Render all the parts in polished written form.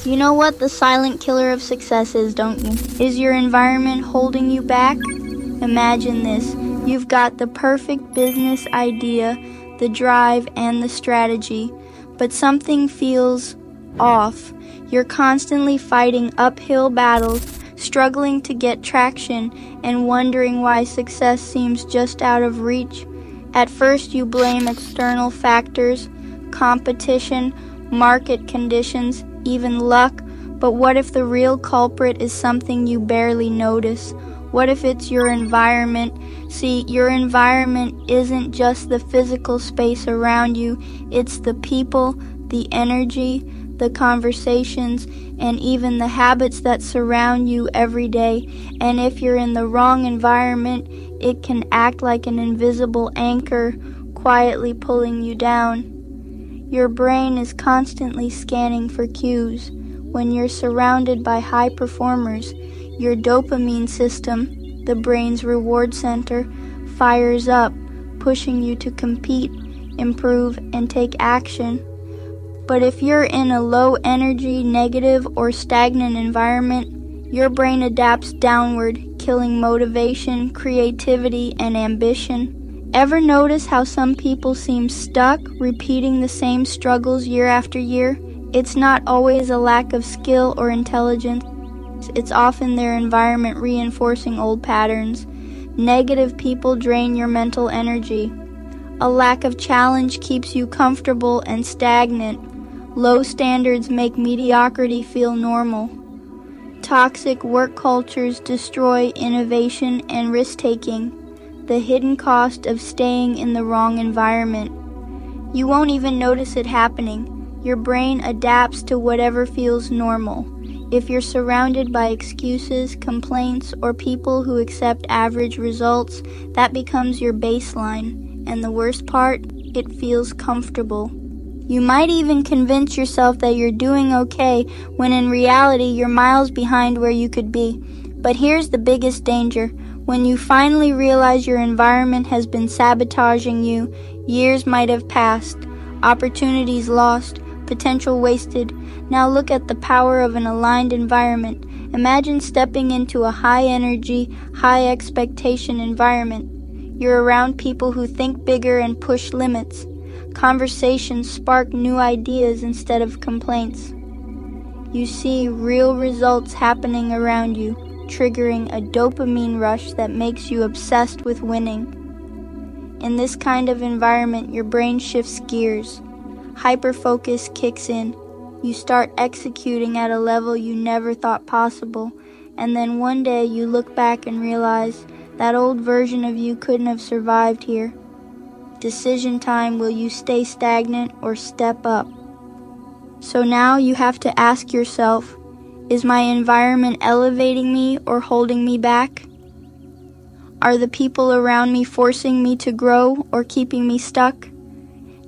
You know what the silent killer of success is, don't you? Is your environment holding you back? Imagine this. You've got the perfect business idea, the drive, and the strategy, but something feels off. You're constantly fighting uphill battles, struggling to get traction, and wondering why success seems just out of reach. At first, you blame external factors, competition, market conditions, even luck, but what if the real culprit is something you barely notice? What if it's your environment? See, your environment isn't just the physical space around you, it's the people, the energy, the conversations, and even the habits that surround you every day. And if you're in the wrong environment, it can act like an invisible anchor, quietly pulling you down. Your brain is constantly scanning for cues. When you're surrounded by high performers, your dopamine system, the brain's reward center, fires up, pushing you to compete, improve, and take action. But if you're in a low-energy, negative, or stagnant environment, your brain adapts downward, killing motivation, creativity, and ambition. Ever notice how some people seem stuck, repeating the same struggles year after year? It's not always a lack of skill or intelligence. It's often their environment reinforcing old patterns. Negative people drain your mental energy. A lack of challenge keeps you comfortable and stagnant. Low standards make mediocrity feel normal. Toxic work cultures destroy innovation and risk-taking. The hidden cost of staying in the wrong environment. You won't even notice it happening. Your brain adapts to whatever feels normal. If you're surrounded by excuses, complaints, or people who accept average results, that becomes your baseline. And the worst part, it feels comfortable. You might even convince yourself that you're doing okay when in reality you're miles behind where you could be. But here's the biggest danger. When you finally realize your environment has been sabotaging you, years might have passed, opportunities lost, potential wasted. Now look at the power of an aligned environment. Imagine stepping into a high-energy, high-expectation environment. You're around people who think bigger and push limits. Conversations spark new ideas instead of complaints. You see real results happening around you, triggering a dopamine rush that makes you obsessed with winning. In this kind of environment, your brain shifts gears. Hyperfocus kicks in. You start executing at a level you never thought possible, and then one day you look back and realize that old version of you couldn't have survived here. Decision time: will you stay stagnant or step up? So now you have to ask yourself, is my environment elevating me or holding me back? Are the people around me forcing me to grow or keeping me stuck?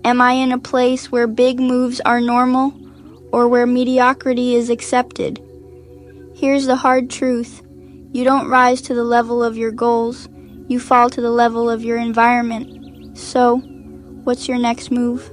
Am I in a place where big moves are normal or where mediocrity is accepted? Here's the hard truth. You don't rise to the level of your goals. You fall to the level of your environment. So, what's your next move?